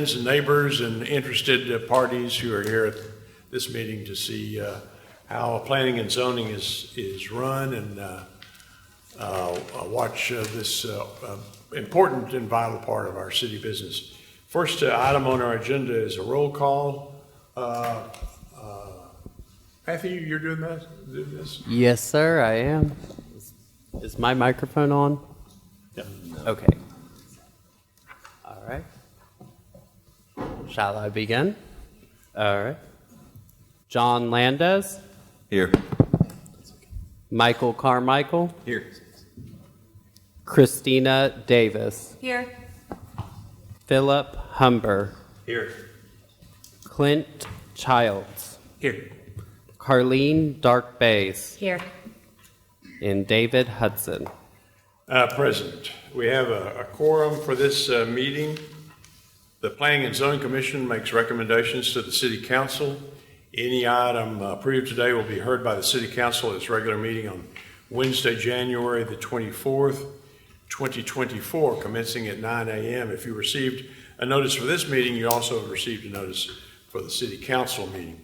friends and neighbors and interested parties who are here at this meeting to see how planning and zoning is run and watch this important and vital part of our city business. First item on our agenda is a roll call. Matthew, you're doing this? Yes, sir, I am. Is my microphone on? Yep. Okay. All right. Shall I begin? All right. John Landez. Here. Michael Carmichael. Here. Christina Davis. Here. Philip Humber. Here. Clint Childs. Here. Carlene Dark Bays. Here. And David Hudson. President, we have a quorum for this meeting. The Planning and Zoning Commission makes recommendations to the City Council. Any item approved today will be heard by the City Council at its regular meeting on Wednesday, January the 24th, 2024, commencing at 9 a.m. If you received a notice for this meeting, you also have received a notice for the City Council meeting.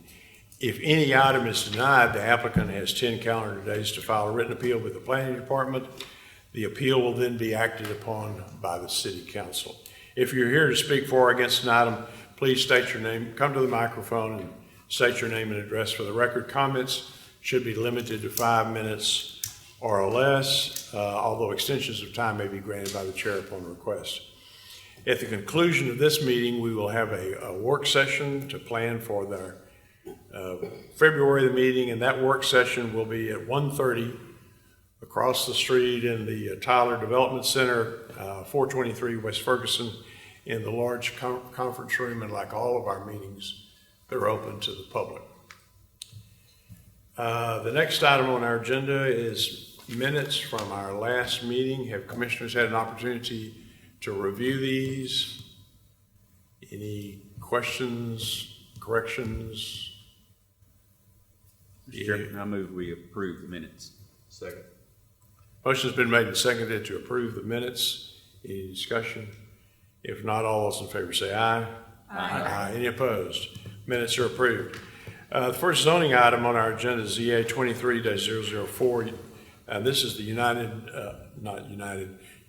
If any item is denied, the applicant has 10 calendar days to file a written appeal with the Planning Department. The appeal will then be acted upon by the City Council. If you're here to speak for or against an item, please state your name, come to the microphone and state your name and address for the record. Comments should be limited to 5 minutes or less, although extensions of time may be granted by the chair upon request. At the conclusion of this meeting, we will have a work session to plan for the February meeting, and that work session will be at 1:30 across the street in the Tyler Development Center, 423 West Ferguson, in the large conference room. And like all of our meetings, they're open to the public. The next item on our agenda is minutes from our last meeting. Have commissioners had an opportunity to review these? Any questions, corrections? Mr. Chairman, I move we approve the minutes. Second. Motion's been made and seconded to approve the minutes. Any discussion? If not, all those in favor say aye. Aye. Any opposed? Minutes are approved. The first zoning item on our agenda is ZA 23-004. This is the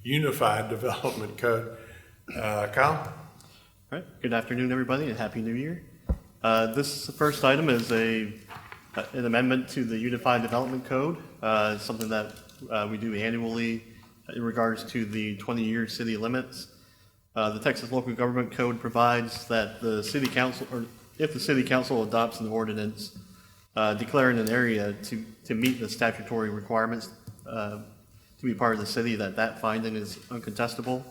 Unified Development Code. Kyle? All right. Good afternoon, everybody, and Happy New Year. This first item is an amendment to the Unified Development Code. It's something that we do annually in regards to the 20-year city limits. The Texas Local Government Code provides that the city council, or if the city council adopts an ordinance declaring an area to meet the statutory requirements to be part of the city, that finding is uncontestable.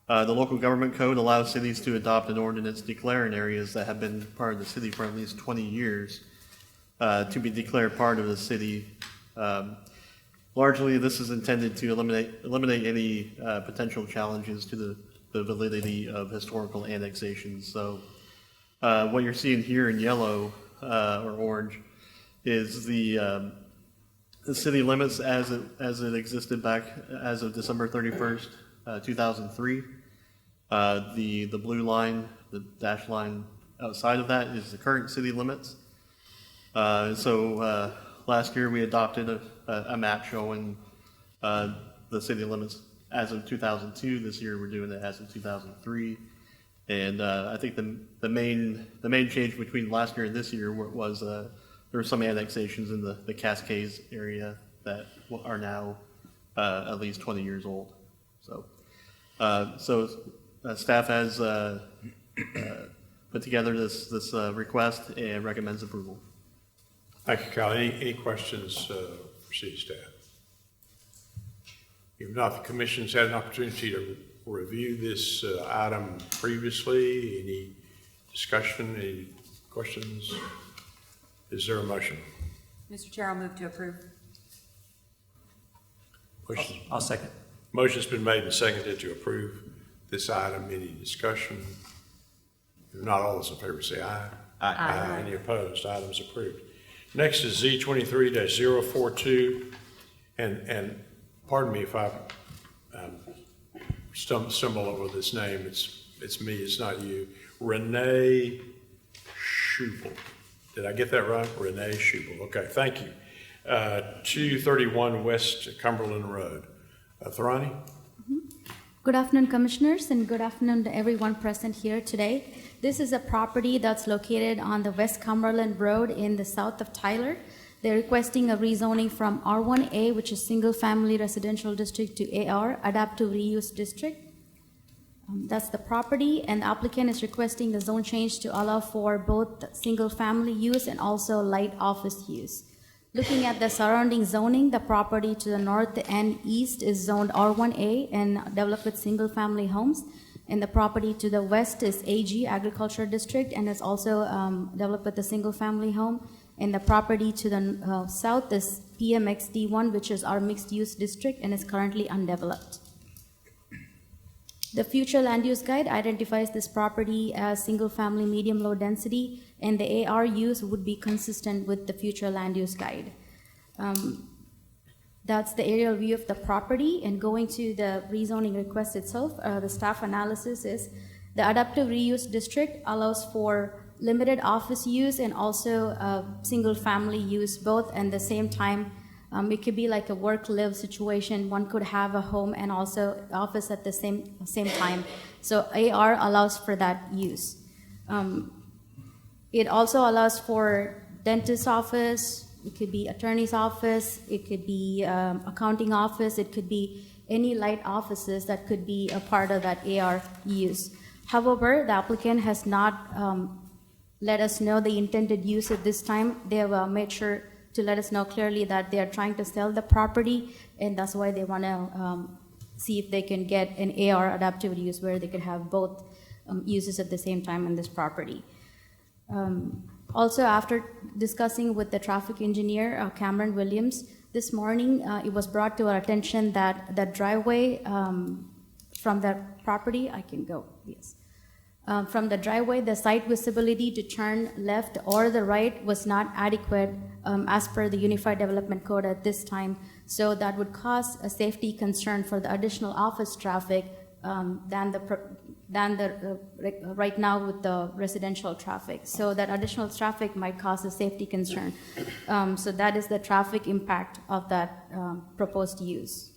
The Local Government Code allows cities to adopt an ordinance declaring areas that have been part of the city for at least 20 years to be declared part of the city. Largely, this is intended to eliminate any potential challenges to the validity of historical annexations. So what you're seeing here in yellow or orange is the city limits as it existed back as of December 31st, 2003. The blue line, the dashed line outside of that is the current city limits. So last year we adopted a map showing the city limits as of 2002. This year we're doing it as of 2003. And I think the main change between last year and this year was there were some annexations in the Cascades area that are now at least 20 years old. So staff has put together this request and recommends approval. Thank you, Kyle. Any questions for city staff? If not, the commission's had an opportunity to review this item previously. Any discussion, any questions? Is there a motion? Mr. Chair, I'll move to approve. Motion. I'll second. Motion's been made and seconded to approve this item. Any discussion? If not, all those in favor say aye. Aye. Any opposed? Item's approved. Next is Z 23-042, and pardon me if I stumble over this name. It's it's me, it's not you. Renee Schubel. Did I get that right? Renee Schubel. Okay, thank you. 231 West Cumberland Road. Tharani? Good afternoon, Commissioners, and good afternoon to everyone present here today. This is a property that's located on the West Cumberland Road in the south of Tyler. They're requesting a rezoning from R1A, which is Single Family Residential District, to AR, Adaptive Reuse District. That's the property, and the applicant is requesting the zone change to allow for both single-family use and also light office use. Looking at the surrounding zoning, the property to the north and east is zoned R1A and developed with single-family homes. And the property to the west is AG, Agriculture District, and is also developed with a single-family home. And the property to the south is PMXD1, which is our mixed-use district and is currently undeveloped. The future land use guide identifies this property as single-family medium-low density, and the AR use would be consistent with the future land use guide. That's the aerial view of the property, and going to the rezoning request itself, the staff analysis is the adaptive reuse district allows for limited office use and also single-family use both, and at the same time it could be like a work-live situation. One could have a home and also office at the same time. So AR allows for that use. It also allows for dentist's office. It could be attorney's office. It could be accounting office. It could be any light offices that could be a part of that AR use. However, the applicant has not let us know the intended use at this time. They have made sure to let us know clearly that they are trying to sell the property, and that's why they want to see if they can get an AR adaptive use where they could have both uses at the same time on this property. Also, after discussing with the traffic engineer, Cameron Williams, this morning it was brought to our attention that the driveway from that property, I can go, yes. From the driveway, the site visibility to turn left or the right was not adequate as per the Unified Development Code at this time. So that would cause a safety concern for the additional office traffic than right now with the residential traffic. So that additional traffic might cause a safety concern. So that is the traffic impact of that proposed use.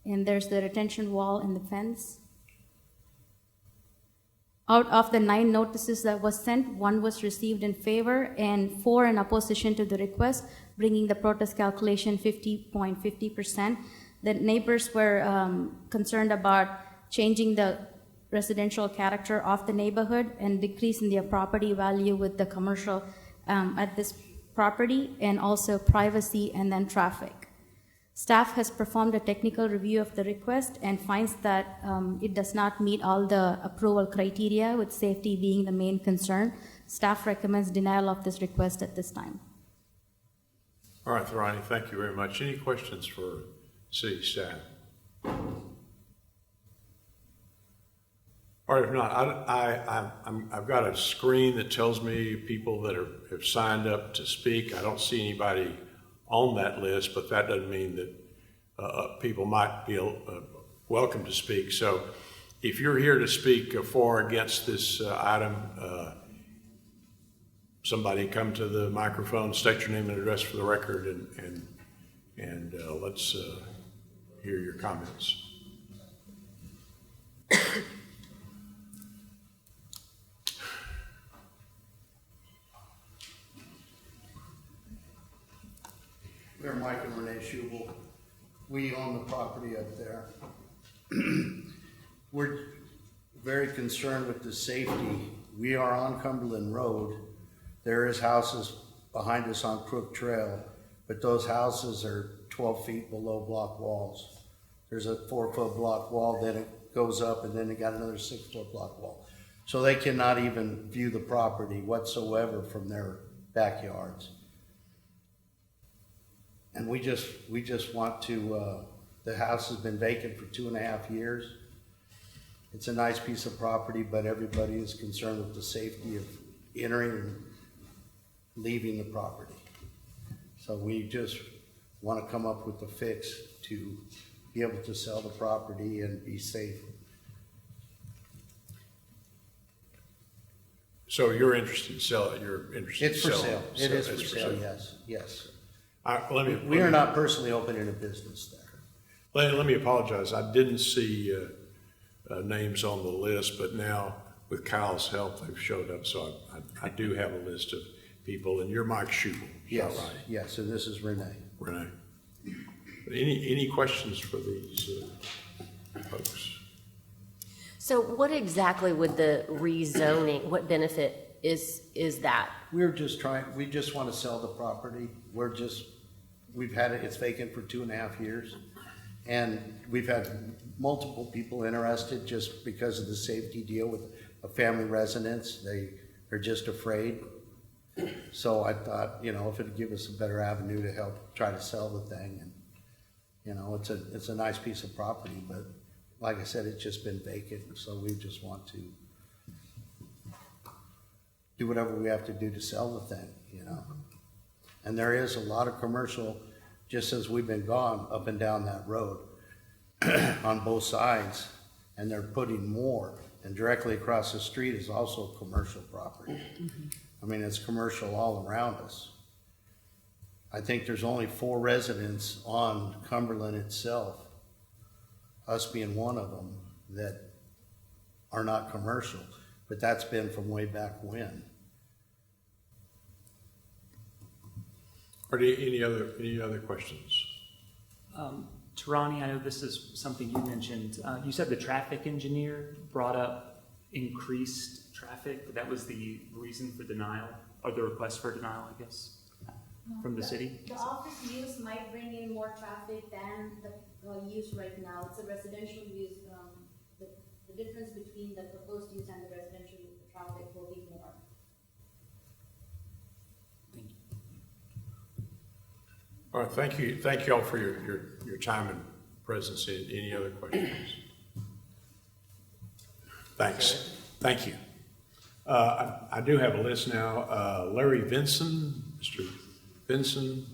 And there's the retention wall and the fence. Out of the 9 notices that was sent, 1 was received in favor and 4 in opposition to the request, bringing the protest calculation 50.50%. The neighbors were concerned about changing the residential character of the neighborhood and decreasing their property value with the commercial at this property, and also privacy and then traffic. Staff has performed a technical review of the request and finds that it does not meet all the approval criteria, with safety being the main concern. Staff recommends denial of this request at this time. All right, Tharani, thank you very much. Any questions for city staff? All right, if not, I've got a screen that tells me people that have signed up to speak. I don't see anybody on that list, but that doesn't mean that people might be welcome to speak. So if you're here to speak for or against this item, somebody come to the microphone, state your name and address for the record, and let's hear your comments. We're Mike and Renee Schubel. We own the property up there. We're very concerned with the safety. We are on Cumberland Road. There is houses behind us on Crook Trail, but those houses are 12 feet below block walls. There's a 4-foot block wall, then it goes up, and then they got another 6-foot block wall. So they cannot even view the property whatsoever from their backyards. And we just want to, the house has been vacant for 2.5 years. It's a nice piece of property, but everybody is concerned with the safety of entering and leaving the property. So we just want to come up with a fix to be able to sell the property and be safe So you're interested in selling, you're interested in It's for selling? sale. It is It's for sale, yes, yes. Let We are me, not personally opening a business there. let me apologize. I didn't see names on the list, but now with Kyle's help, they've showed up. So I do have a list of people, and you're Mike Schubel, is that Yes, right? yes, and this is Renee. Renee. Any questions for these folks? So what exactly would the rezoning, what benefit is that? We just want to sell the property. We've had it, it's vacant for 2.5 years. And we've had multiple people interested just because of the safety deal with a family residence. They are just afraid. So I thought, if it'd give us a better avenue to help try to sell the thing. And, it's a nice piece of property, but like I said, it's just been vacant. So we just want to do whatever we have to do to sell the thing, And there is a lot of commercial, just as we've been gone, up and down that road on both sides, and they're putting more. And directly across the street is also commercial property. I mean, it's commercial all around us. I think there's only 4 residents on Cumberland itself, us being one of them, that are not commercial, but that's been from way back when. Are there any other questions? Tarani, I know this is something you mentioned. You said the traffic engineer brought up increased traffic. That was the reason for denial, or the request for denial, I guess, from the city? The office use might bring in more traffic than the use right now. It's a residential use. The difference between the proposed use and the residential use, the traffic will be more. Thank you. All right, thank you. Thank you all for your time and presence. Any other questions? Thanks. Thank you. I do have a list now. Larry Vinson, Mr. Vinson.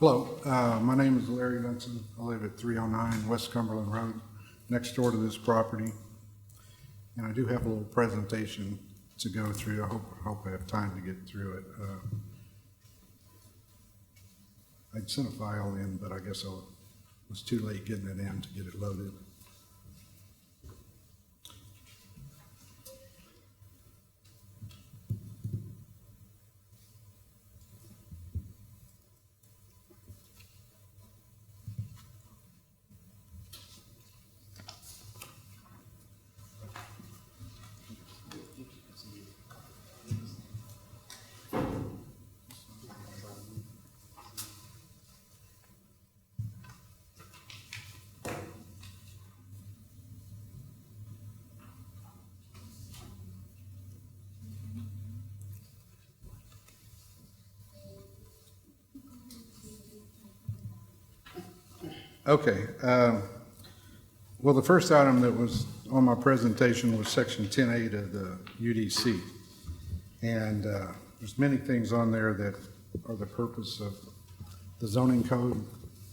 Hello, my name is Larry Vinson. I live at 309 West Cumberland Road, next door to this property. And I do have a little presentation to go through. I hope I have time to get through it. I'd sent a file in, but I guess I was too late getting it in to get it loaded. Okay. Well, the first item that was on my presentation was Section 10.8 of the UDC. And there's many things on there that are the purpose of the zoning code.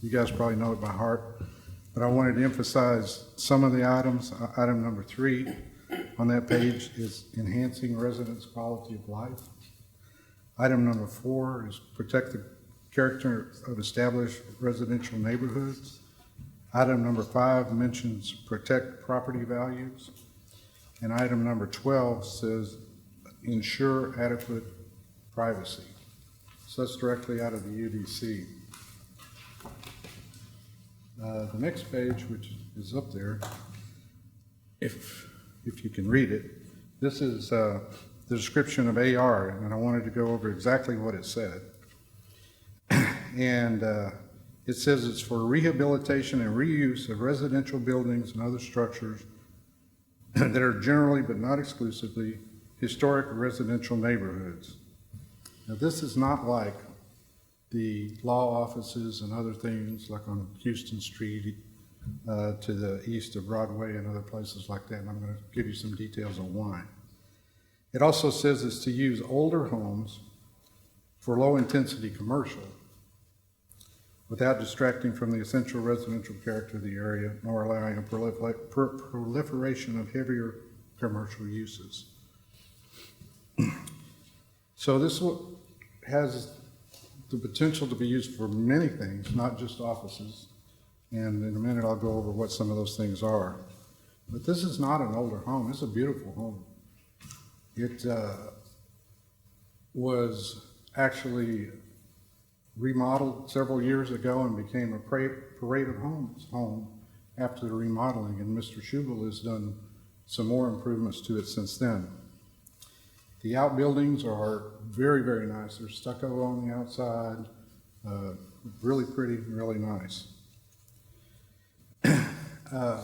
You guys probably know it by heart. But I wanted to emphasize some of the items. Item number 3 on that page is enhancing residents' quality of life. Item number 4 is protect the character of established residential neighborhoods. Item number 5 mentions protect property values. And item number 12 says ensure adequate privacy. So that's directly out of the UDC. The next page, which is up there, if you can read it, this is the description of AR, and I wanted to go over exactly what it said. And it says it's for rehabilitation and reuse of residential buildings and other structures that are generally but not exclusively historic residential neighborhoods. Now, this is not like the law offices and other things like on Houston Street to the east of Broadway and other places like that, and I'm going to give you some details on why. It also says it's to use older homes for low-intensity commercial without distracting from the essential residential character of the area, nor allowing a proliferation of heavier commercial uses. So this has the potential to be used for many things, not just offices. And in a minute, I'll go over what some of those things are. But this is not an older home. It's a beautiful home. It was actually remodeled several years ago and became a parade of homes home after the remodeling. And Mr. Schubel has done some more improvements to it since then. The outbuildings are very, very nice. They're stucco on the outside, really pretty and really nice. Can't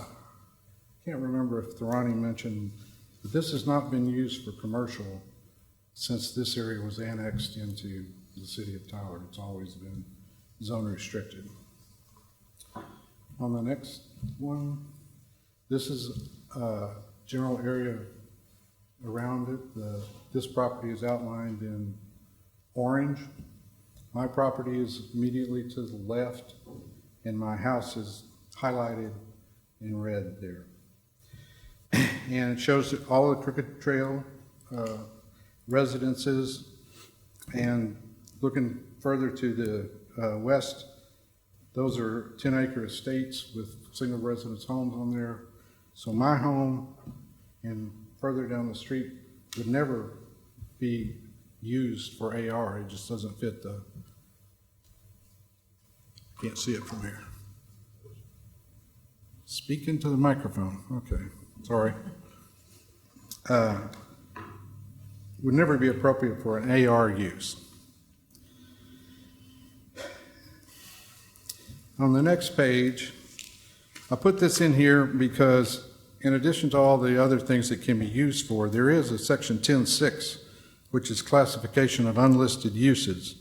remember if Thorani mentioned, but this has not been used for commercial since this area was annexed into the city of Tyler. It's always been zone restricted. On the next one, this is a general area around it. This property is outlined in orange. My property is immediately to the left, and my house is highlighted in red there. And it shows all the Crooked Trail residences, and looking further to the west, those are 10-acre estates with single residence homes on there. So my home and further down the street would never be used for AR. It just doesn't fit the, can't see it from here. Speak into the microphone. Okay, sorry. Would never be appropriate for an AR use. On the next page, I put this in here because in addition to all the other things that can be used for, there is a section 10.6, which is classification of unlisted uses.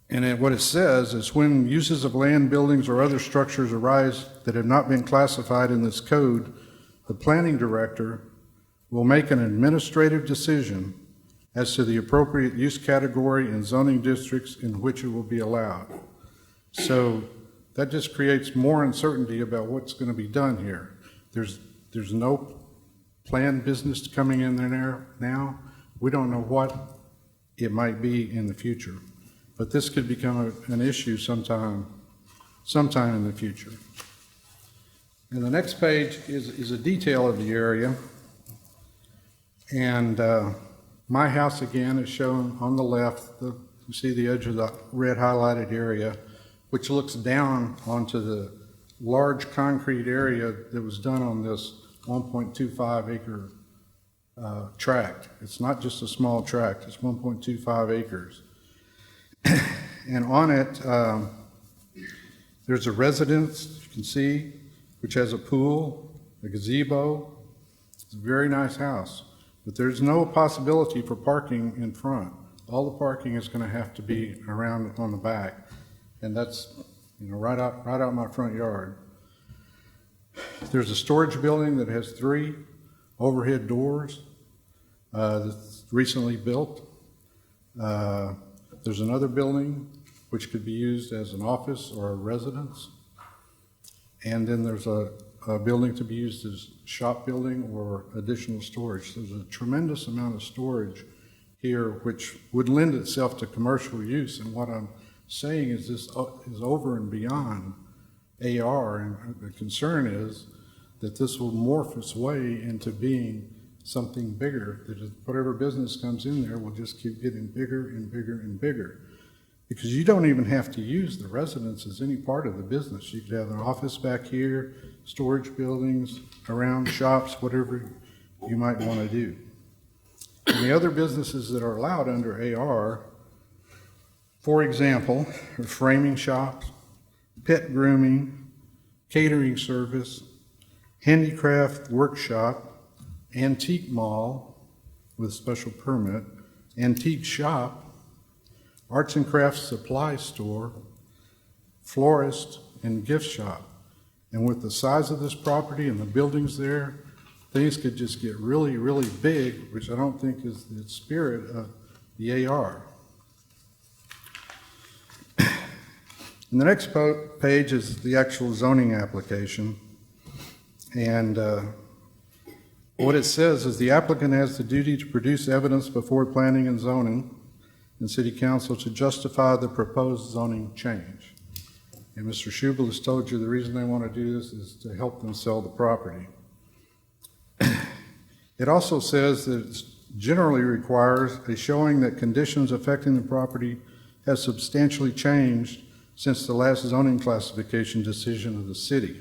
And what it says is when uses of land, buildings, or other structures arise that have not been classified in this code, the planning director will make an administrative decision as to the appropriate use category and zoning districts in which it will be allowed. So that just creates more uncertainty about what's going to be done here. There's no planned business coming in there now. We don't know what it might be in the future. But this could become an issue sometime in the future. And the next page is a detail of the area. And my house again is shown on the left. You see the edge of the red highlighted area, which looks down onto the large concrete area that was done on this 1.25 acre tract. It's not just a small tract, it's 1.25 acres. And on it, there's a residence, you can see, which has a pool, a gazebo. It's a very nice house, but there's no possibility for parking in front. All the parking is going to have to be around on the back, and that's right out my front yard. There's a storage building that has 3 overhead doors that's recently built. There's another building which could be used as an office or a residence. And then there's a building to be used as shop building or additional storage. There's a tremendous amount of storage here which would lend itself to commercial use. And what I'm saying is this is over and beyond AR. And the concern is that this will morph its way into being something bigger, that whatever business comes in there will just keep getting bigger and bigger and bigger. Because you don't even have to use the residence as any part of the business. You could have an office back here, storage buildings, around shops, whatever you might want to do. And the other businesses that are allowed under AR, for example, are framing shops, pet grooming, catering service, handicraft workshop, antique mall with special permit, antique shop, arts and crafts supply store, florist, and gift shop. And with the size of this property and the buildings there, things could just get really, really big, which I don't think is the spirit of the AR. And the next page is the actual zoning application. And what it says is the applicant has the duty to produce evidence before planning and zoning and city council to justify the proposed zoning change. And Mr. Schubel has told you the reason they want to do this is to help them sell the property. It also says that it generally requires a showing that conditions affecting the property have substantially changed since the last zoning classification decision of the city.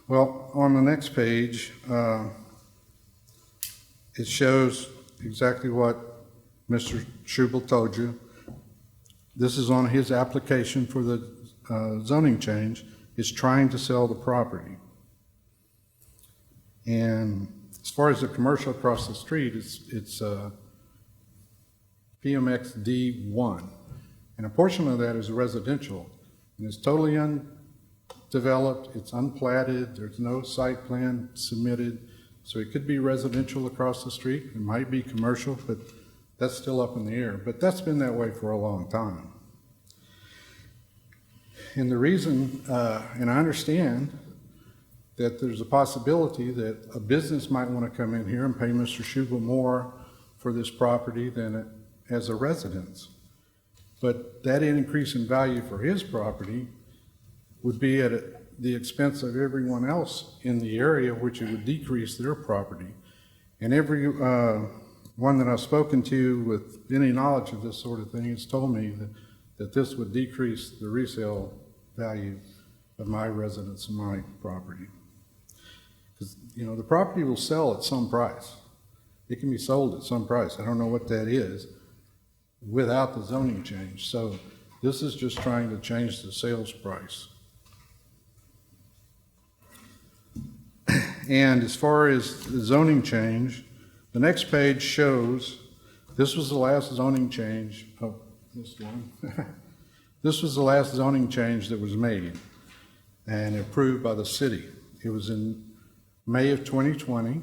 Well, on the next page, it shows exactly what Mr. Schubel told you. This is on his application for the zoning change. It's trying to sell the property. And as far as the commercial across the street, it's PMX D1. And a portion of that is residential. And it's totally undeveloped, it's unplatted, there's no site plan submitted. So it could be residential across the street, it might be commercial, but that's still up in the air. But that's been that way for a long time. And the reason, and I understand that there's a possibility that a business might want to come in here and pay Mr. Schubel more for this property than it as a residence. But that increase in value for his property would be at the expense of everyone else in the area, which it would decrease their property. And every one that I've spoken to with any knowledge of this sort of thing has told me that this would decrease the resale value of my residence and my property. Because, you know, the property will sell at some price. It can be sold at some price. I don't know what that is without the zoning change. So this is just trying to change the sales price. And as far as the zoning change, the next page shows, this was the last zoning change, this one. This was the last zoning change that was made and approved by the city. It was in May of 2020.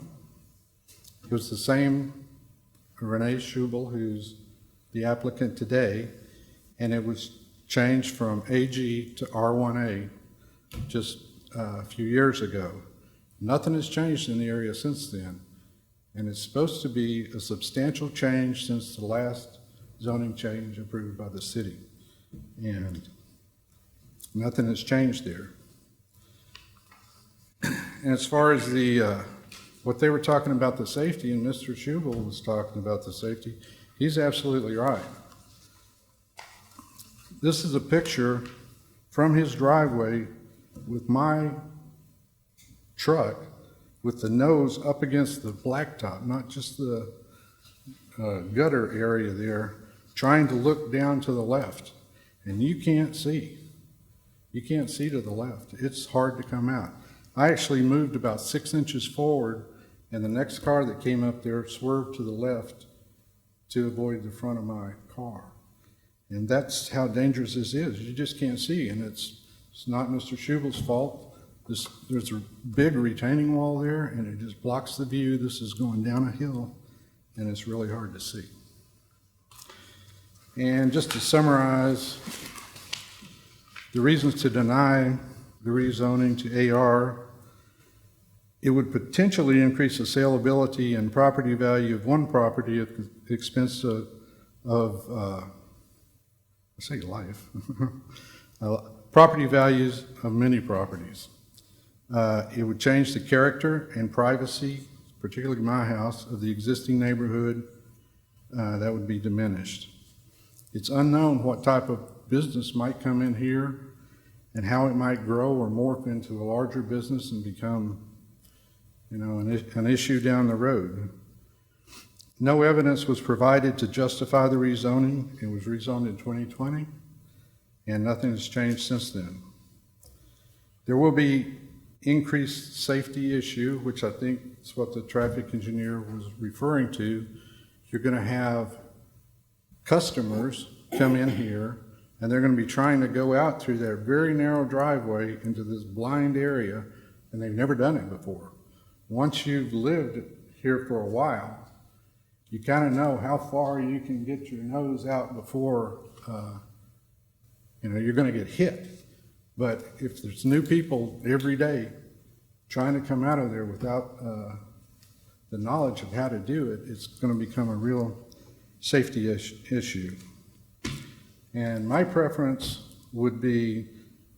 It was the same Renee Schubel, who's the applicant today, and it was changed from AG to R1A just a few years ago. Nothing has changed in the area since then, and it's supposed to be a substantial change since the last zoning change approved by the city, and nothing has changed there. And as far as the what they were talking about the safety, and Mr. Schubel was talking about the safety, he's absolutely right. This is a picture from his driveway with my truck with the nose up against the blacktop, not just the gutter area there, trying to look down to the left. And you can't see. You can't see to the left. It's hard to come out. I actually moved about 6 inches forward, and the next car that came up there swerved to the left to avoid the front of my car. And that's how dangerous this is. You just can't see, and it's not Mr. Schubel's fault. There's a big retaining wall there, and it just blocks the view. This is going down a hill, and it's really hard to see. And just to summarize, the reasons to deny the rezoning to AR, it would potentially increase the saleability and property value of one property at the expense of property values of many properties. It would change the character and privacy, particularly my house, of the existing neighborhood. That would be diminished. It's unknown what type of business might come in here and how it might grow or morph into a larger business and become, an issue down the road. No evidence was provided to justify the rezoning. It was rezoned in 2020, and nothing has changed since then. There will be increased safety issue, which I think is what the traffic engineer was referring to. You're going to have customers come in here and they're going to be trying to go out through their very narrow driveway into this blind area, and they've never done it before. Once you've lived here for a while, you kind of know how far you can get your nose out before, you're going to get hit. But if there's new people every day trying to come out of there without the knowledge of how to do it, it's going to become a real safety issue. And my preference would be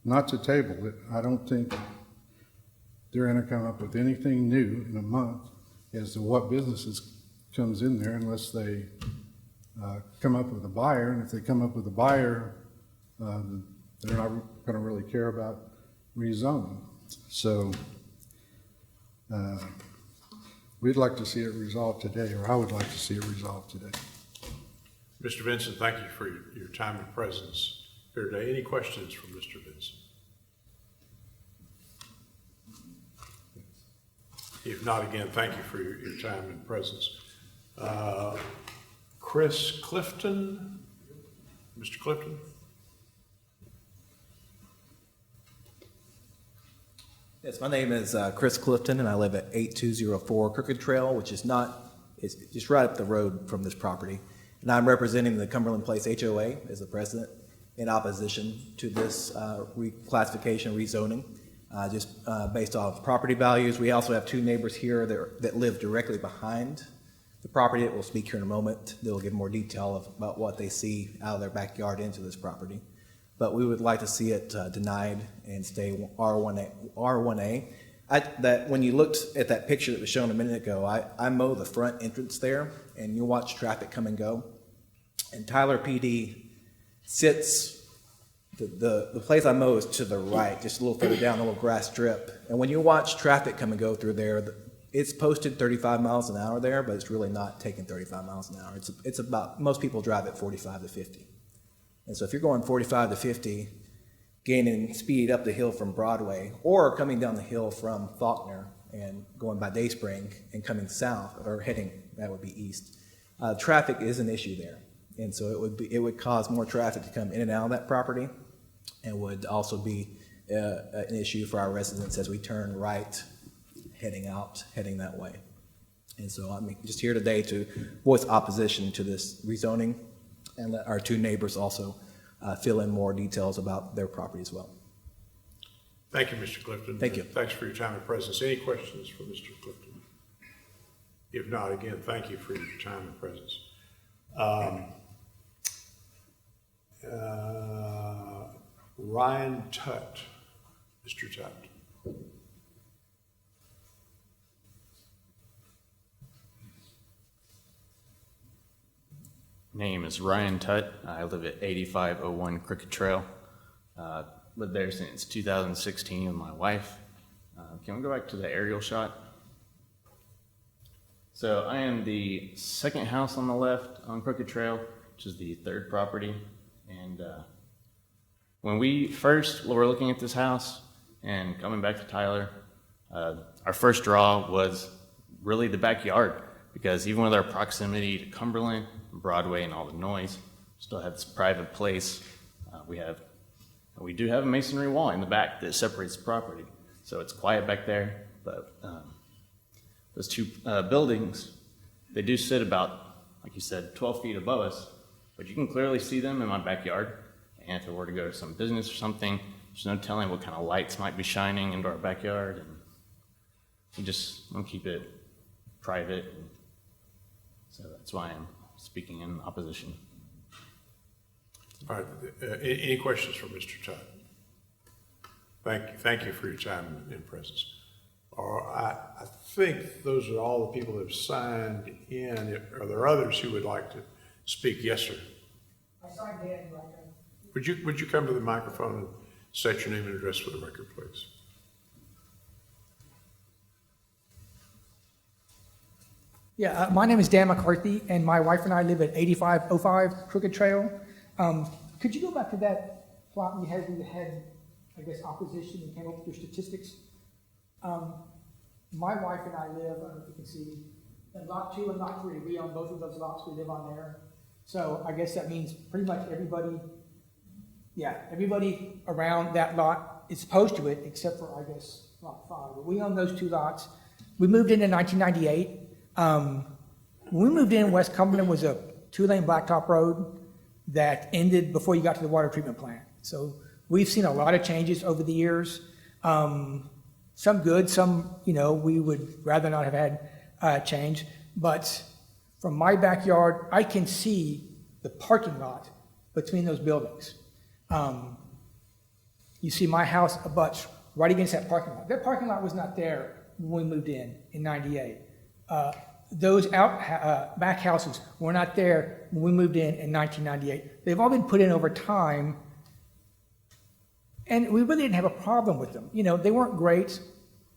not to table it. I don't think they're going to come up with anything new in a month as to what businesses comes in there unless they come up with a buyer. And if they come up with a buyer, they're not going to really care about rezoning. So we'd like to see it resolved today, or I would like to see it resolved today. Mr. Vincent, thank you for your time and presence here today. Any questions from Mr. Vincent? If not, again, thank you for your time and presence. Chris Clifton, Mr. Clifton? Yes, my name is Chris Clifton, and I live at 8204 Crooked Trail, which is it's just right up the road from this property. And I'm representing the Cumberland Place HOA as the president in opposition to this reclassification, rezoning, just based off property values. We also have two neighbors here that live directly behind the property that we'll speak here in a moment. They'll give more detail about what they see out of their backyard into this property. But we would like to see it denied and stay R1A. That when you looked at that picture that was shown a minute ago, I mow the front entrance there, and you watch traffic come and go. And Tyler PD sits, the place I mow is to the right, just a little further down, a little grass strip. And when you watch traffic come and go through there, it's posted 35 miles an hour there, but it's really not taking 35 miles an hour. It's about, most people drive at 45 to 50. And so if you're going 45 to 50, gaining speed up the hill from Broadway, or coming down the hill from Faulkner and going by Dayspring and coming south, or heading, that would be east, traffic is an issue there. And so it would cause more traffic to come in and out of that property, and would also be an issue for our residents as we turn right, heading that way. And so I'm just here today to voice opposition to this rezoning, and let our two neighbors also fill in more details about their property as well. Thank you, Mr. Clifton. Thank you. Thanks for your time and presence. Any questions for Mr. Clifton? If not, again, thank you for your time and presence. Ryan Tutt, Mr. Tutt. Name is Ryan Tutt. I live at 8501 Crooked Trail. Lived there since 2016 with my wife. Can we go back to the aerial shot? So I am the second house on the left on Crooked Trail, which is the third property. And when we first were looking at this house and coming back to Tyler, our first draw was really the backyard, because even with our proximity to Cumberland, Broadway, and all the noise, still have this private place. We do have a masonry wall in the back that separates the property, so it's quiet back there. But those two buildings, they do sit about, like you said, 12 feet above us, but you can clearly see them in my backyard. And if it were to go to some business or something, there's no telling what kind of lights might be shining into our backyard, and we just want to keep it private. And so that's why I'm speaking in opposition. All right, any questions for Mr. Tutt? Thank you for your time and presence. I think those are all the people that have signed in. Are there others who would like to speak? Yes, sir. I signed in right now. Would you come to the microphone and state your name and address for the record, please? Yeah, my name is Dan McCarthy, and my wife and I live at 8505 Crooked Trail. Could you go back to that plot you had where you had, I guess, opposition and came up with your statistics? My wife and I live, I don't know if you can see, in lot 2 and lot 3. We own both of those lots. We live on there. So I guess that means pretty much everybody, everybody around that lot is opposed to it, except for, I guess, Lot 5. But we own those two lots. We moved in 1998. When we moved in, West Cumberland was a 2-lane blacktop road that ended before you got to the water treatment plant. So we've seen a lot of changes over the years. Some good, some, we would rather not have had change. But from my backyard, I can see the parking lot between those buildings. You see my house abuts right against that parking lot. That parking lot was not there when we moved in 98. Those back houses were not there when we moved in 1998. They've all been put in over time, and we really didn't have a problem with them. They weren't great.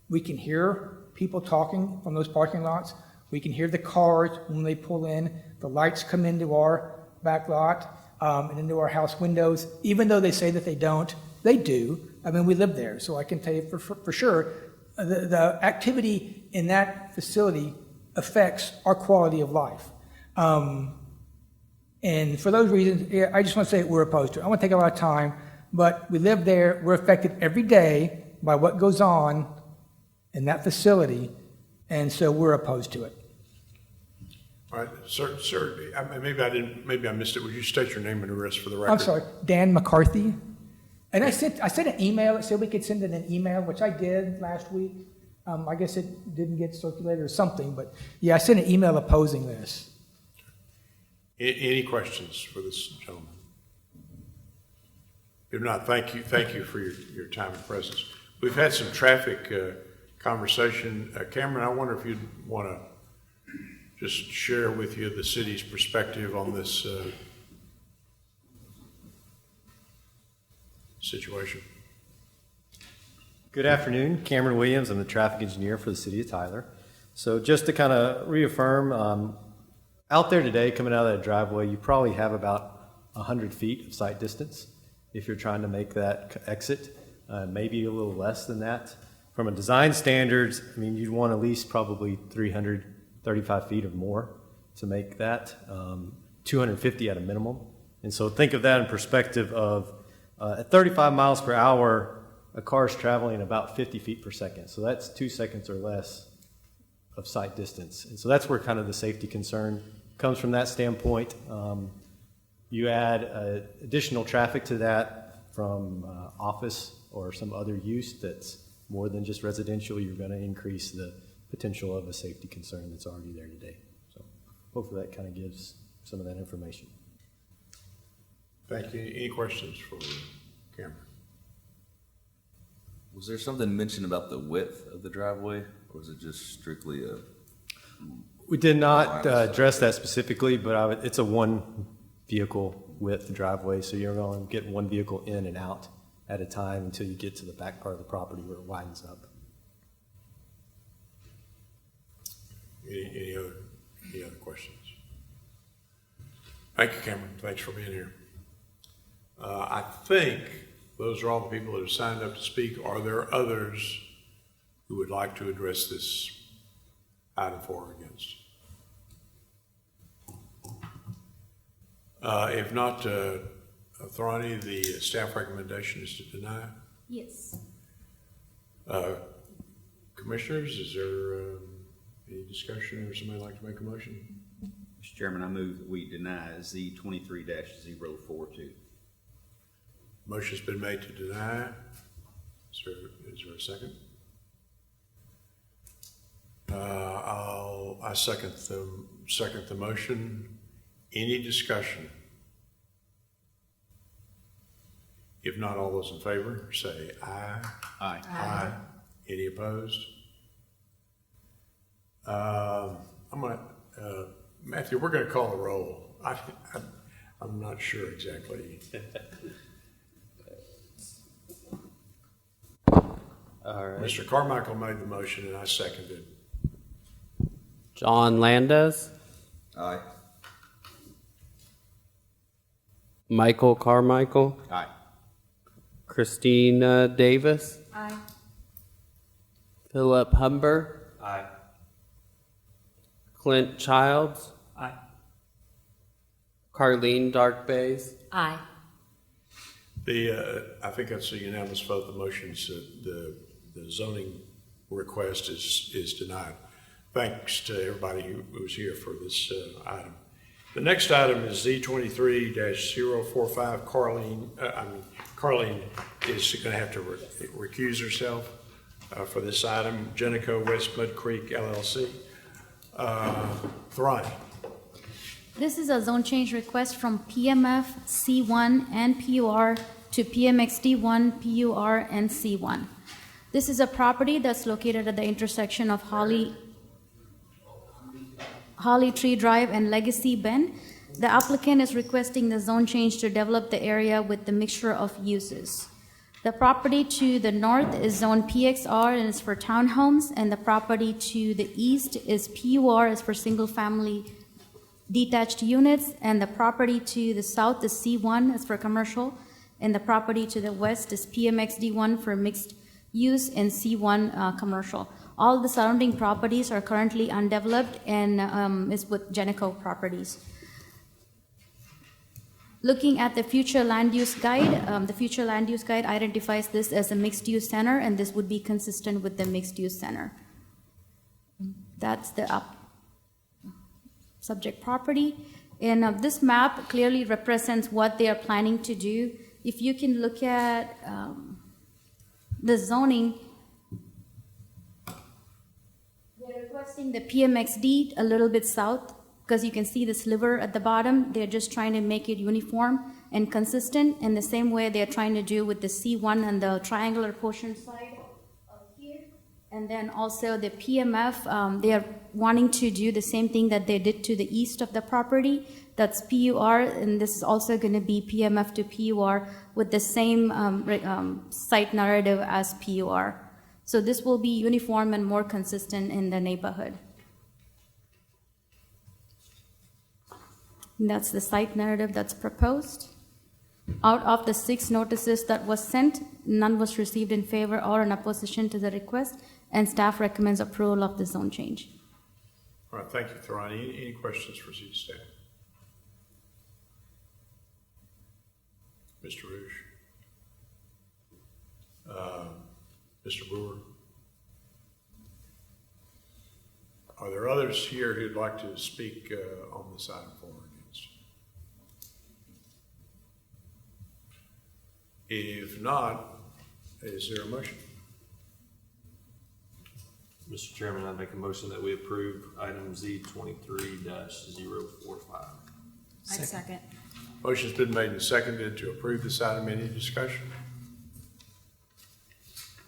We can hear people talking from those parking lots. We can hear the cars when they pull in. The lights come into our back lot and into our house windows. Even though they say that they don't, they do. I mean, we live there, so I can tell you for sure the activity in that facility affects our quality of life. And for those reasons, I just want to say we're opposed to it. I want to take a lot of time, but we live there. We're affected every day by what goes on in that facility, and so we're opposed to it. All right, sir, maybe I missed it. Would you state your name and address for the record? I'm sorry, Dan McCarthy. And I sent an email that said we could send in an email, which I did last week. I guess it didn't get circulated or something, but yeah, I sent an email opposing this. Any questions for this gentleman? If not, thank you for your time and presence. We've had some traffic conversation. Cameron, I wonder if you'd want to just share with you the city's perspective on this situation. Good afternoon, Cameron Williams. I'm the traffic engineer for the city of Tyler. So just to kind of reaffirm, out there today, coming out of that driveway, you probably have about 100 feet of sight distance if you're trying to make that exit, maybe a little less than that. From a design standards, I mean, you'd want at least probably 335 feet or more to make that, 250 at a minimum. And so think of that in perspective of at 35 miles per hour, a car is traveling about 50 feet per second. So that's 2 seconds or less of sight distance. And so that's where kind of the safety concern comes from that standpoint. You add additional traffic to that from office or some other use that's more than just residential, you're going to increase the potential of a safety concern that's already there today. So hopefully that kind of gives some of that information. Thank you. Any questions for Cameron? Was there something mentioned about the width of the driveway, or was it just strictly a? We did not address that specifically, but it's a one vehicle width driveway, so you're going to get one vehicle in and out at a time until you get to the back part of the property where it widens up. Any other questions? Thank you, Cameron. Thanks for being here. I think those are all the people that have signed up to speak. Are there others who would like to address this item for or against? If not, Thrani, the staff recommendation is to deny. Yes. Commissioners, is there any discussion or somebody like to make a motion? Mr. Chairman, I move that we deny Z 23-042. Motion's been made to deny. Is there a second? I second the motion. Any discussion? If not, all those in favor say aye. Aye. Aye. Any opposed? Matthew, we're going to call the roll. I'm not sure exactly. All right. Mr. Carmichael made the motion and I seconded. John Landez. Aye. Michael Carmichael. Aye. Christina Davis. Aye. Philip Humber. Aye. Clint Childs. Aye. Carleen Darkbays. Aye. I think that's a unanimous vote. The motion's, the zoning request is denied. Thanks to everybody who was here for this item. The next item is Z23-045. Carleen is going to have to recuse herself for this item. Genico West Mud Creek LLC. Thrani. This is a zone change request from PMF C1 and PUR to PMXD1, PUR, and C1. This is a property that's located at the intersection of Holly Tree Drive and Legacy Bend. The applicant is requesting the zone change to develop the area with the mixture of uses. The property to the north is zone PXR and is for townhomes, and the property to the east is PUR, is for single-family detached units, and the property to the south is C1, is for commercial, and the property to the west is PMXD1 for mixed use and C1 commercial. All the surrounding properties are currently undeveloped and is with Genico Properties. Looking at the future land use guide, the future land use guide identifies this as a mixed use center, and this would be consistent with the mixed use center. That's the subject property. And this map clearly represents what they are planning to do. If you can look at the zoning, they're requesting the PMXD a little bit south, because you can see the sliver at the bottom. They're just trying to make it uniform and consistent in the same way they're trying to do with the C1 and the triangular portion side of here. And then also the PMF, they are wanting to do the same thing that they did to the east of the property. That's PUR, and this is also going to be PMF to PUR with the same site narrative as PUR. So this will be uniform and more consistent in the neighborhood. And that's the site narrative that's proposed. Out of the 6 notices that was sent, none was received in favor or in opposition to the request, and staff recommends approval of the zone change. All right, thank you, Tharani. Any questions for city staff? Mr. Rouge? Mr. Brewer? Are there others here who'd like to speak on this item for or against? If not, is there a motion? Mr. Chairman, I make a motion that we approve item Z23-045. I second. Motion's been made and seconded to approve this item. Any discussion?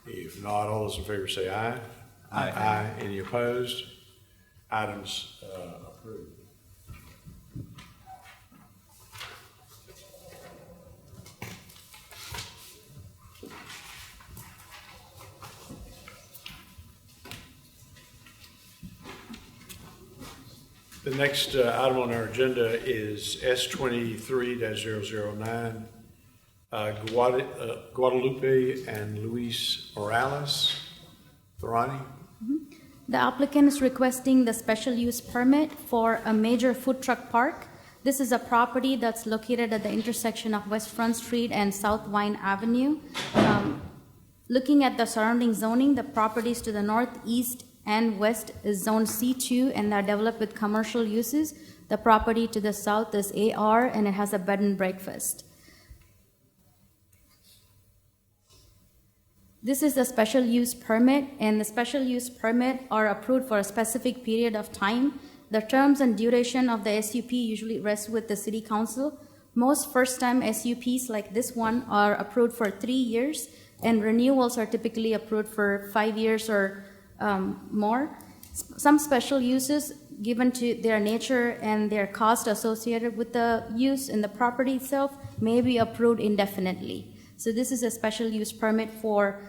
If not, all those in favor say aye. Aye. Aye. Any opposed? Items approved. The next item on our agenda is S23-009, Guadalupe and Luis Morales. Tharani? The applicant is requesting the special use permit for a major food truck park. This is a property that's located at the intersection of West Front Street and South Vine Avenue. Looking at the surrounding zoning, the properties to the north, east, and west is zone C2, and they're developed with commercial uses. The property to the south is AR, and it has a bed and breakfast. This is the special use permit, and the special use permit are approved for a specific period of time. The terms and duration of the SUP usually rest with the city council. Most first-time SUPs like this one are approved for 3 years, and renewals are typically approved for 5 years or more. Some special uses, given to their nature and their cost associated with the use in the property itself, may be approved indefinitely. So this is a special use permit for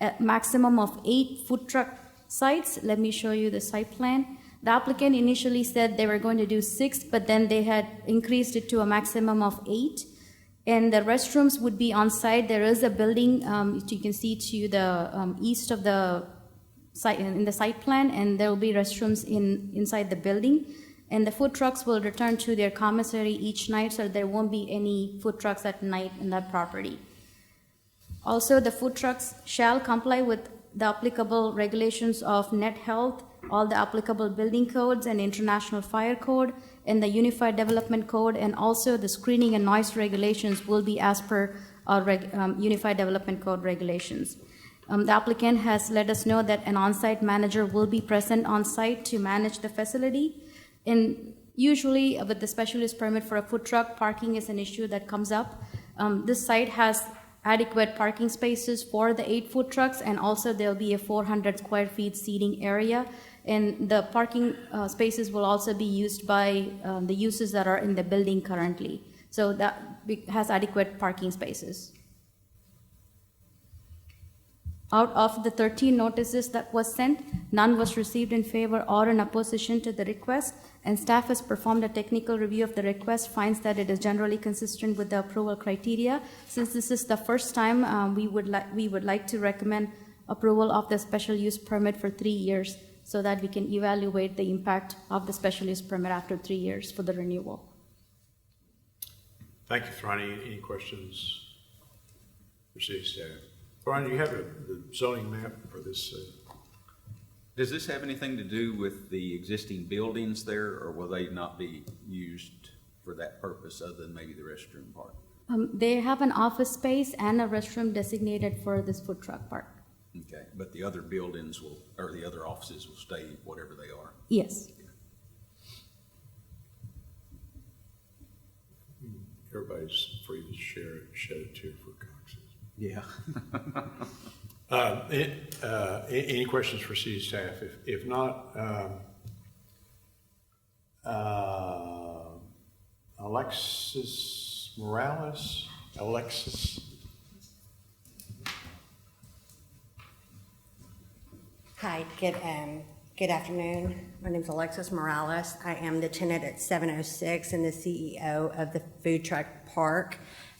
a maximum of 8 food truck sites. Let me show you the site plan. The applicant initially said they were going to do 6, but then they had increased it to a maximum of 8. And the restrooms would be on site. There is a building, you can see to the east of the site, in the site plan, and there will be restrooms inside the building. And the food trucks will return to their commissary each night, so there won't be any food trucks at night in that property. Also, the food trucks shall comply with the applicable regulations of Net Health, all the applicable building codes and International Fire Code, and the Unified Development Code, and also the screening and noise regulations will be as per our Unified Development Code regulations. The applicant has let us know that an on-site manager will be present on-site to manage the facility. And usually with the special use permit for a food truck, parking is an issue that comes up. This site has adequate parking spaces for the 8 food trucks, and also there'll be a 400 square feet seating area. And the parking spaces will also be used by the uses that are in the building currently. So that has adequate parking spaces. Out of the 13 notices that was sent, none was received in favor or in opposition to the request, and staff has performed a technical review of the request, finds that it is generally consistent with the approval criteria. Since this is the first time, we would like to recommend approval of the special use permit for 3 years so that we can evaluate the impact of the special use permit after 3 years for the renewal. Thank you, Thrani. Any questions for city staff? Brian, you have the zoning map for this? Does this have anything to do with the existing buildings there, or will they not be used for that purpose other than maybe the restroom part? They have an office space and a restroom designated for this food truck park. Okay, but the other buildings will, or the other offices will stay whatever they are? Yes. Everybody's free to shed a tear for Cox's. Yeah. Any questions for city staff? If not, Alexis Morales. Alexis. Hi, good afternoon. My name is Alexis Morales. I am the tenant at 706 and the CEO of the food truck park.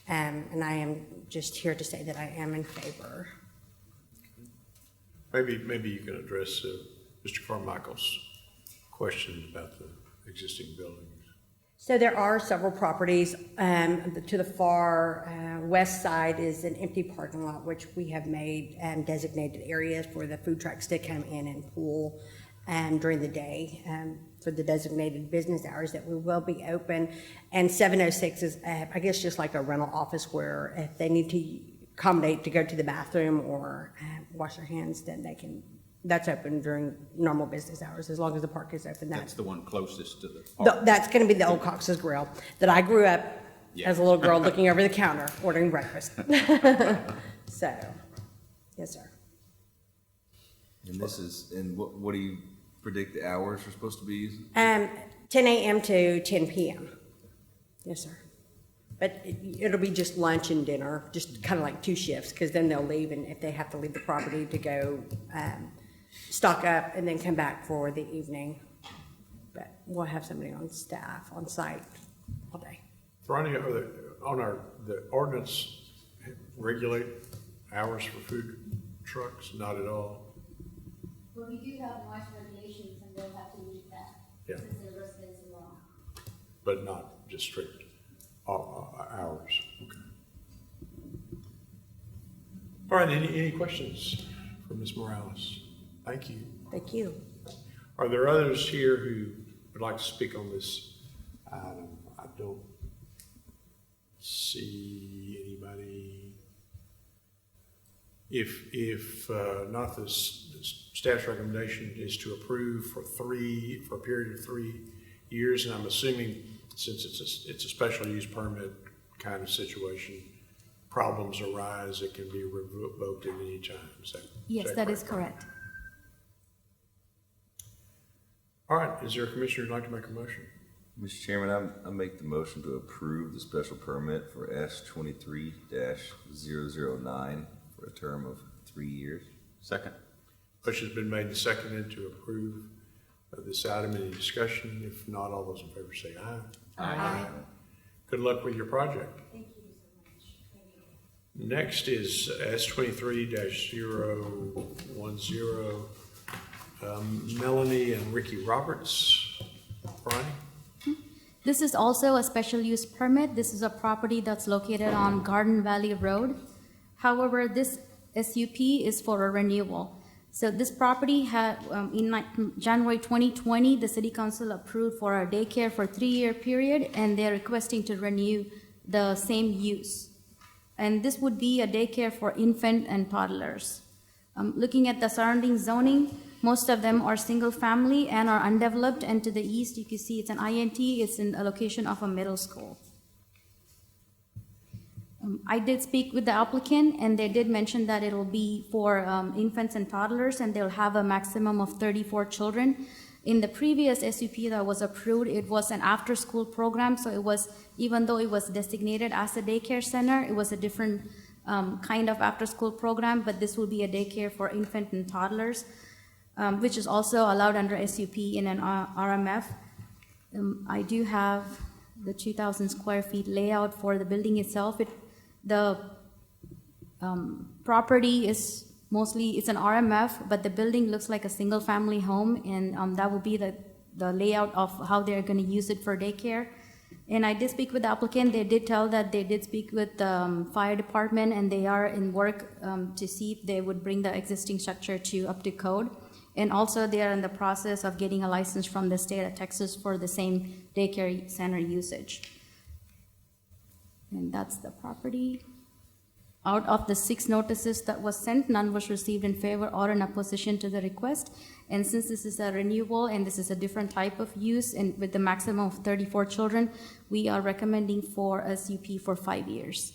And I am just here to say that I am in favor. Maybe you can address Mr. Carmichael's question about the existing buildings. So there are several properties. To the far west side is an empty parking lot, which we have made designated areas for the food trucks to come in and pool during the day for the designated business hours that we will be open. And 706 is, I guess, just like a rental office where if they need to accommodate to go to the bathroom or wash their hands, then they can. That's open during normal business hours as long as the park is open. That's the one closest to the park. That's going to be the old Cox's Grill that I grew up as a little girl looking over the counter ordering breakfast. So, yes, sir. And this is, and what do you predict the hours are supposed to be? 10 a.m. to 10 p.m. Yes, sir. But it'll be just lunch and dinner, just kind of like 2 shifts, because then they'll leave, and if they have to leave the property to go stock up and then come back for the evening. But we'll have somebody on staff, on site all day. Ronnie, the ordinance regulate hours for food trucks? Not at all. Well, we do have noise regulations, and they'll have to meet that. Yeah. Since they're residents law. But not just strict hours. Okay. All right. Any questions for Ms. Morales? Thank you. Thank you. Are there others here who would like to speak on this item? I don't see anybody. If not, the staff's recommendation is to approve for a period of 3 years, and I'm assuming since it's a special use permit kind of situation, problems arise, it can be revoked at any time. Yes, that is correct. All right, is there a commissioner who'd like to make a motion? Mr. Chairman, I make the motion to approve the special permit for S23-009 for a term of 3 years. Second. Motion's been made and seconded to approve this item. Any discussion? If not, all those in favor say aye. Aye. Good luck with your project. Thank you so much. Next is S23-010, Melanie and Ricky Roberts. Ronnie? This is also a special use permit. This is a property that's located on Garden Valley Road. However, this SUP is for a renewal. So this property had, January 2020, the city council approved for a daycare for 3-year period, and they're requesting to renew the same use. And this would be a daycare for infant and toddlers. Looking at the surrounding zoning, most of them are single family and are undeveloped, and to the east, you can see it's an INT, it's in a location of a middle school. I did speak with the applicant, and they did mention that it'll be for infants and toddlers, and they'll have a maximum of 34 children. In the previous SUP that was approved, it was an after-school program, so it was, even though it was designated as a daycare center, it was a different kind of after-school program, but this will be a daycare for infant and toddlers, which is also allowed under SUP in an RMF. I do have the 2,000 square feet layout for the building itself. The property is mostly, it's an RMF, but the building looks like a single-family home, and that will be the layout of how they're going to use it for daycare. And I did speak with the applicant. They did tell that they did speak with the fire department, and they are in work to see if they would bring the existing structure up to code. And also, they are in the process of getting a license from the state of Texas for the same daycare center usage. And that's the property. Out of the 6 notices that was sent, none was received in favor or in opposition to the request. And since this is a renewal and this is a different type of use, and with the maximum of 34 children, we are recommending for a SUP for 5 years.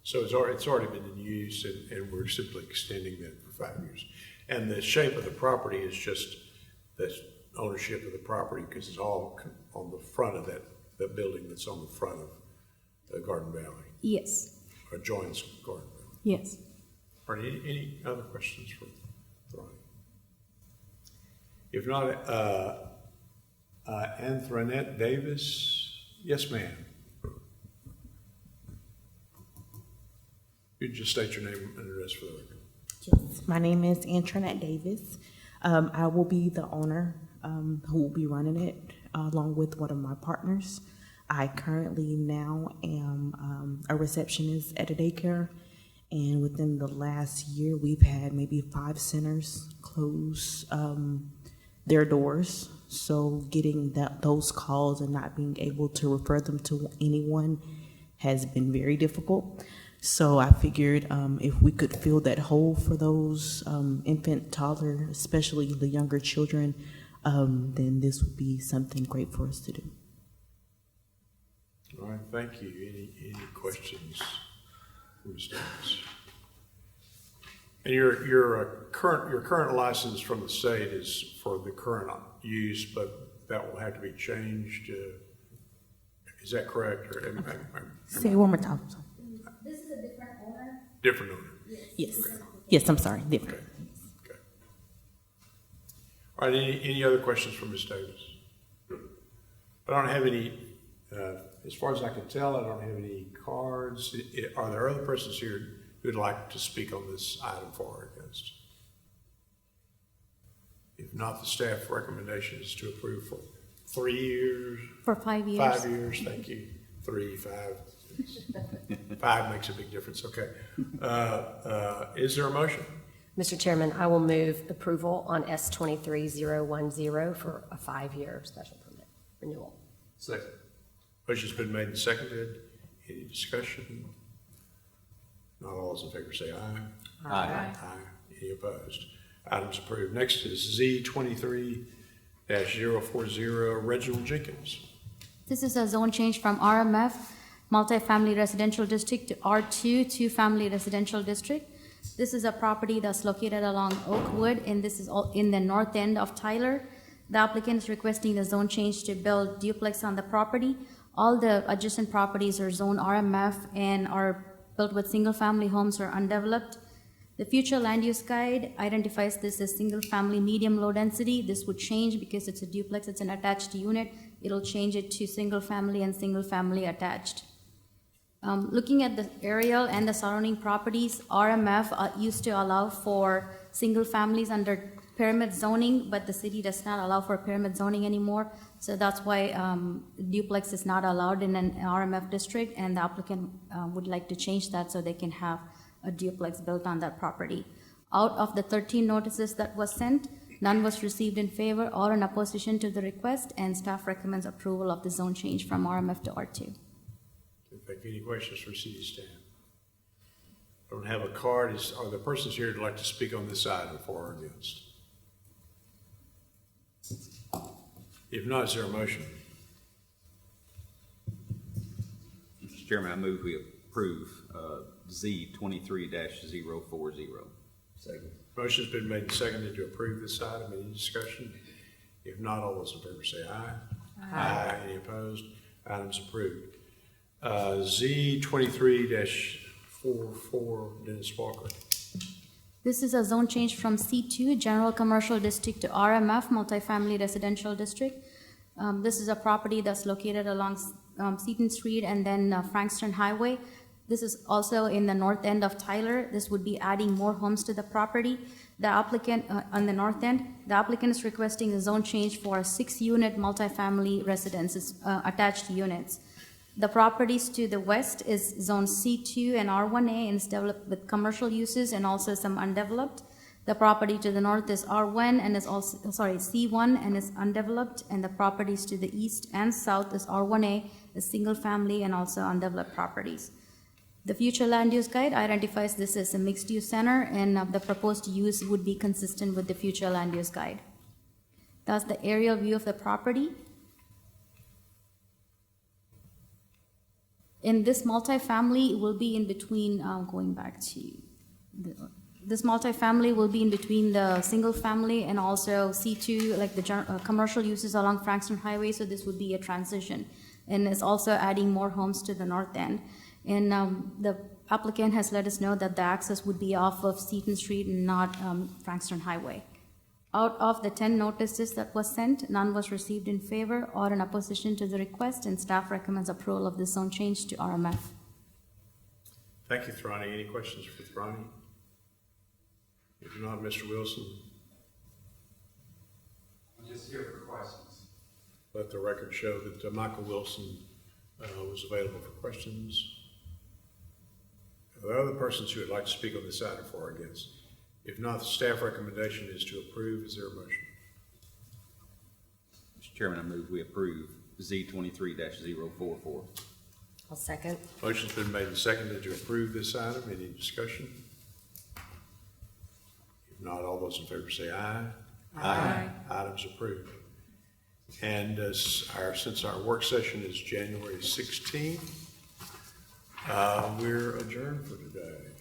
So it's already been in use, and we're simply extending that for 5 years. And the shape of the property is just the ownership of the property, because it's all on the front of that building that's on the front of the Garden Valley. Yes. Or joins Garden Valley. Yes. Are there any other questions for Ronnie? If not, Anthronette Davis. Yes, ma'am. You just state your name and address for the record. Yes, my name is Anthronette Davis. I will be the owner who will be running it along with one of my partners. I currently now am a receptionist at a daycare, and within the last year, we've had maybe 5 centers close their doors. So getting those calls and not being able to refer them to anyone has been very difficult. So I figured if we could fill that hole for those infant, toddler, especially the younger children, then this would be something great for us to do. All right, thank you. Any questions for Ms. Davis? And your current license from the state is for the current use, but that will have to be changed. Is that correct? Or Say it one more time. This is a different owner. Different owner. Yes. Yes, I'm sorry. Different. Okay. All right. Any other questions for Ms. Davis? I don't have any. As far as I can tell, I don't have any cards. Are there other persons here who would like to speak on this item for or against? If not, the staff recommendation is to approve for 3 years. For 5 years. 5 years, thank you. 3, 5. 5 makes a big difference, okay. Is there a motion? Mr. Chairman, I will move approval on S23010 for a 5-year special permit renewal. Second. Motion's been made and seconded. Any discussion? Not all those in favor say aye. Aye. Aye. Any opposed? Item's approved. Next is Z23-040, Reginald Jenkins. This is a zone change from RMF, multifamily residential district, to R2, two-family residential district. This is a property that's located along Oakwood, and this is all in the north end of Tyler. The applicant is requesting the zone change to build duplex on the property. All the adjacent properties are zone RMF and are built with single-family homes or undeveloped. The future land use guide identifies this as single-family medium-low density. This would change because it's a duplex, it's an attached unit. It'll change it to single-family and single-family attached. Looking at the aerial and the surrounding properties, RMF used to allow for single families under pyramid zoning, but the city does not allow for pyramid zoning anymore. So that's why duplex is not allowed in an RMF district, and the applicant would like to change that so they can have a duplex built on that property. Out of the 13 notices that was sent, none was received in favor or in opposition to the request, and staff recommends approval of the zone change from RMF to R2. Thank you. Any questions for city staff? I don't have a card. Are the persons here who'd like to speak on this item for or against? If not, is there a motion? Mr. Chairman, I move we approve Z 23-040. Second. Motion's been made and seconded to approve this item. Any discussion? If not, all those in favor say aye. Aye. Any opposed? Item's approved. Z 23-44, Dennis Walker. This is a zone change from C2, General Commercial District, to RMF, Multifamily Residential District. This is a property that's located along Seaton Street and then Frankston Highway. This is also in the north end of Tyler. This would be adding more homes to the property. The applicant, on the north end, the applicant is requesting a zone change for 6-unit multifamily residences, attached units. The properties to the west is zone C2 and R1A, and is developed with commercial uses and also some undeveloped. The property to the north is R1 and is also, C1 and is undeveloped, and the properties to the east and south is R1A, is single family and also undeveloped properties. The future land use guide identifies this as a mixed use center, and the proposed use would be consistent with the future land use guide. That's the aerial view of the property. In this multifamily, it will be in between, this multifamily will be in between the single family and also C2, like the commercial uses along Frankston Highway, so this would be a transition. And it's also adding more homes to the north end. And the applicant has let us know that the access would be off of Seaton Street and not Frankston Highway. Out of the 10 notices that was sent, none was received in favor or in opposition to the request, and staff recommends approval of this zone change to RMF. Thank you, Thrani. Any questions for Thrani? If not, Mr. Wilson. I'm just here for questions. Let the record show that Michael Wilson was available for questions. Are there other persons who would like to speak on this item for or against? If not, the staff recommendation is to approve. Is there a motion? Mr. Chairman, I move we approve Z 23-044. I'll second. Motion's been made and seconded to approve this item. Any discussion? If not, all those in favor say aye. Aye. Item's approved. And since our work session is January 16th, we're adjourned for today.